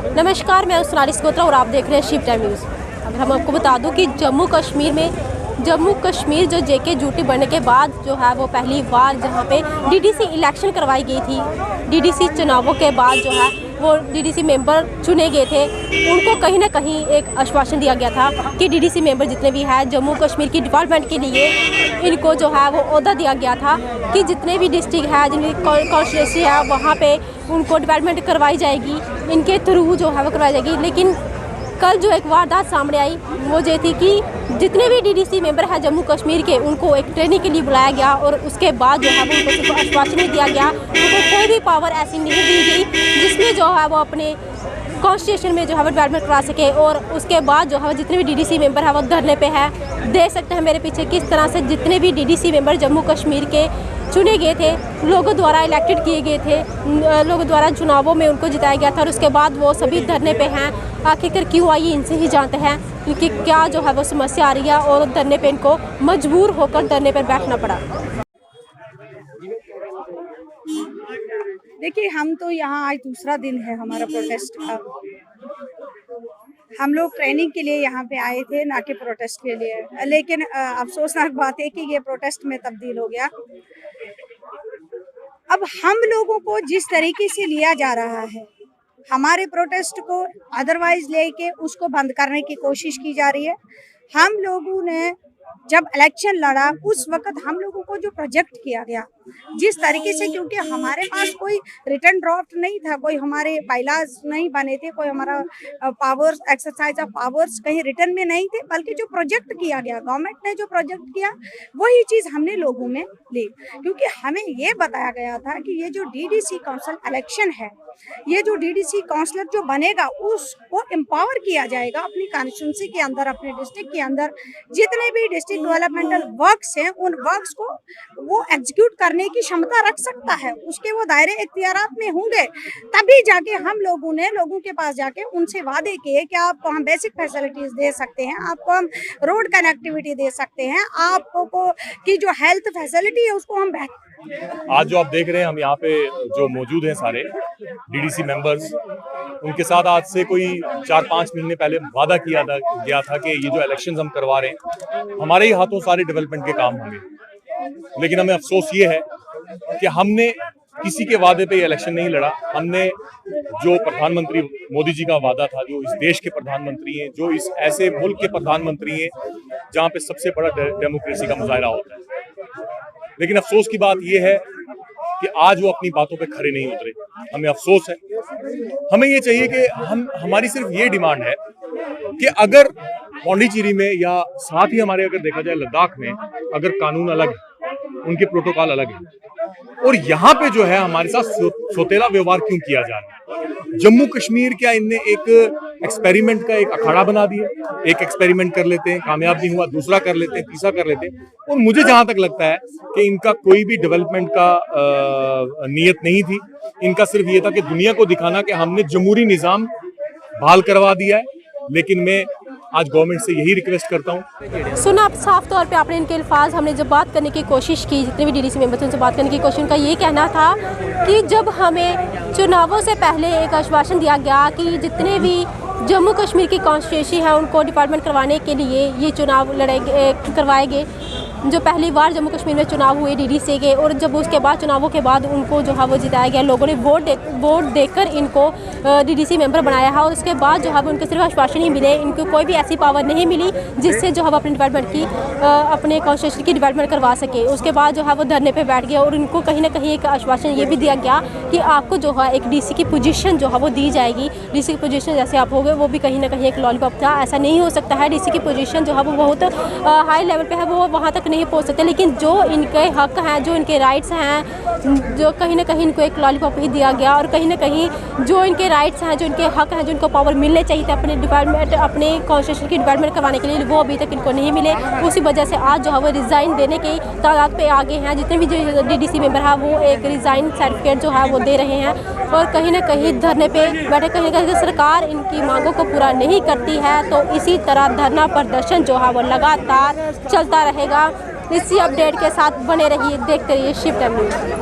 नमस्कार, मैं सोनाली स्कोत्रा और आप देख रहे हैं शिफ्ट टाइम न्यूज़। अब हम आपको बता दूं कि जम्मू कश्मीर जो जेके ड्यूटी बनने के बाद जो है वो पहली बार जहां पे डीडीसी इलेक्शन करवाई गई थी। डीडीसी चुनावों के बाद जो है वो डीडीसी मेंबर चुने गए थे। उनको कहीं ना कहीं एक आश्वासन दिया गया था कि डीडीसी मेंबर जितने भी हैं जम्मू कश्मीर की डेवलपमेंट के लिए इनको जो है वो ओहदा दिया गया था कि जितने भी डिस्ट्रिक्ट है, जिनकी कॉन्स्टिट्यूंसी है, वहाँ पे उनको डेवलपमेंट करवाई जाएगी, इनके थ्रू जो है वो करवाई जाएगी। लेकिन कल जो एक वारदात सामने आई वो ये थी कि जितने भी डीडीसी मेंबर हैं जम्मू कश्मीर के, उनको एक ट्रेनिंग के लिए बुलाया गया और उसके बाद जो है वो उनको सिर्फ आश्वासन नहीं दिया गया, उनको कोई भी पावर ऐसी नहीं दी गई जिसमें जो है वो अपने कॉन्स्टिट्यूशन में जो है वो डेवलपमेंट करा सके। और उसके बाद जो है जितने भी डीडीसी मेंबर है वो धरने पे है। देख सकते हैं मेरे पीछे किस तरह से जितने भी डीडीसी मेंबर जम्मू कश्मीर के चुने गए थे, लोगों द्वारा इलेक्टेड किए गए थे, लोगों द्वारा चुनावों में उनको जिताया गया था और उसके बाद वो सभी धरने पे हैं। आखिरकार क्यों आई इनसे ही जानते हैं क्योंकि क्या जो है वो समस्या आ रही है और धरने पे इनको मजबूर होकर धरने पर बैठना पड़ा। देखिए, हम तो यहाँ आज दूसरा दिन है हमारा प्रोटेस्ट का। हम लोग ट्रेनिंग के लिए यहाँ पे आए थे, ना कि प्रोटेस्ट के लिए। लेकिन अफसोसनाक बात है कि ये प्रोटेस्ट में तब्दील हो गया। अब हम लोगों को जिस तरीके से लिया जा रहा है, हमारे प्रोटेस्ट को अदरवाइज लेके उसको बंद करने की कोशिश की जा रही है। हम लोगों ने जब इलेक्शन लड़ा उस वक्त हम लोगों को जो प्रोजेक्ट किया गया जिस तरीके से, क्योंकि हमारे पास कोई रिटर्न ड्राफ्ट नहीं था, कोई हमारे बाइलाज नहीं बने थे, कोई हमारा पावर्स, एक्सरसाइज ऑफ पावर्स कहीं रिटर्न में नहीं थे, बल्कि जो प्रोजेक्ट किया गया, गवर्नमेंट ने जो प्रोजेक्ट किया वही चीज़ हमने लोगों में ली। क्योंकि हमें ये बताया गया था कि ये जो डीडीसी काउंसिल इलेक्शन है, ये जो डीडीसी काउंसलर जो बनेगा उसको एम्पावर किया जाएगा अपनी कॉन्स्टिट्यूंसी के अंदर, अपने डिस्ट्रिक्ट के अंदर जितने भी डिस्ट्रिक्ट डेवलपमेंटल वर्क्स हैं उन वर्क्स को वो एग्जीक्यूट करने की क्षमता रख सकता है, उसके वो दायरे इख्तियारात में होंगे। तभी जाके हम लोगों ने लोगों के पास जाके उनसे वादे किए कि आपको हम बेसिक फैसिलिटीज दे सकते हैं, आपको हम रोड कनेक्टिविटी दे सकते हैं, आपको की जो हेल्थ फैसिलिटी है उसको हम आज जो आप देख रहे हैं, हम यहाँ पे जो मौजूद हैं सारे डीडीसी मेंबर्स, उनके साथ आज से कोई 4-5 महीने पहले वादा किया गया था कि ये जो इलेक्शंस हम करवा रहे हैं हमारे ही हाथों सारे डेवलपमेंट के काम होंगे। लेकिन हमें अफसोस ये है कि हमने किसी के वादे पे इलेक्शन नहीं लड़ा। हमने जो प्रधानमंत्री मोदी जी का वादा था, जो इस देश के प्रधानमंत्री हैं, जो इस ऐसे मुल्क के प्रधानमंत्री हैं जहाँ पे सबसे बड़ा डेमोक्रेसी का मुजाहरा होता है, लेकिन अफसोस की बात यह है कि आज वो अपनी बातों पे खड़े नहीं उतरे। हमें अफसोस है। हमें ये चाहिए कि हमारी सिर्फ ये डिमांड है कि अगर पौंडीचेरी में या साथ ही हमारे अगर देखा जाए लद्दाख में अगर कानून अलग है, उनके प्रोटोकॉल अलग है और यहाँ पे जो है हमारे साथ सौतेला व्यवहार क्यों किया जा रहा है। जम्मू कश्मीर क्या इनने एक एक्सपेरिमेंट का एक अखाड़ा बना दिया, एक एक्सपेरिमेंट कर लेते हैं, कामयाब नहीं हुआ दूसरा कर लेते हैं, तीसरा कर लेते हैं। और मुझे जहां तक लगता है कि इनका कोई भी डेवलपमेंट का नीयत नहीं थी। इनका सिर्फ ये था कि दुनिया को दिखाना कि हमने जमहूरी निजाम बहाल करवा दिया है। लेकिन मैं आज गवर्नमेंट से यही रिक्वेस्ट करता हूँ। सुना आप साफ तौर पे आपने इनके अल्फाज, हमने जब बात करने की कोशिश की, जितने भी डीडीसी मेंबर थे उनसे बात करने की कोशिश, उनका ये कहना था कि जब हमें चुनावों से पहले एक आश्वासन दिया गया कि जितने भी जम्मू कश्मीर की कॉन्स्टिट्यूंसी है उनको डिपार्टमेंट करवाने के लिए ये चुनाव करवाए गए। जो पहली बार जम्मू कश्मीर में चुनाव हुए डीडीसी के, और जब उसके बाद चुनावों के बाद उनको जो है वो जिताया गया, लोगों ने वोट देकर इनको डीडीसी मेंबर बनाया है। और उसके बाद जो है वो उनको सिर्फ आश्वासन ही मिले, इनको कोई भी ऐसी पावर नहीं मिली जिससे जो है वो अपने डिपार्टमेंट की अपने कॉन्स्टिट्यूशन की डेवलपमेंट करवा सके। उसके बाद जो है वो धरने पर बैठ गया और इनको कहीं ना कहीं एक आश्वासन ये भी दिया गया कि आपको जो है एक डीसी की पोजीशन जो है वो दी जाएगी। डीसी की पोजीशन जैसे आप हो गए, वो भी कहीं ना कहीं एक लॉलीपॉप था। ऐसा नहीं हो सकता है, डीसी की पोजीशन जो है वो बहुत हाई लेवल पे है, वो वहाँ तक नहीं पहुँच सकते। लेकिन जो इनके हक हैं, जो इनके राइट्स हैं, जो कहीं ना कहीं इनको एक लॉलीपॉप ही दिया गया और कहीं ना कहीं जो इनके राइट्स हैं, जो इनके हक हैं, जो इनको पावर मिलने चाहिए थे अपने डिपार्टमेंट, अपने कॉन्स्टिट्यूशन की डेवलपमेंट करवाने के लिए, वो अभी तक इनको नहीं मिले। उसी वजह से आज जो है वो रिज़ाइन देने की तादाद पे आगे हैं। जितने भी जो डीडीसी मेंबर है वो एक रिज़ाइन सर्टिफिकेट जो है वो दे रहे हैं और कहीं ना कहीं धरने पे बैठे। कहीं ना कहीं सरकार इनकी मांगों को पूरा नहीं करती है तो इसी तरह धरना प्रदर्शन जो है वो लगातार चलता रहेगा। इसी अपडेट के साथ बने रहिए, देखते रहिए शिफ्ट टाइम न्यूज़।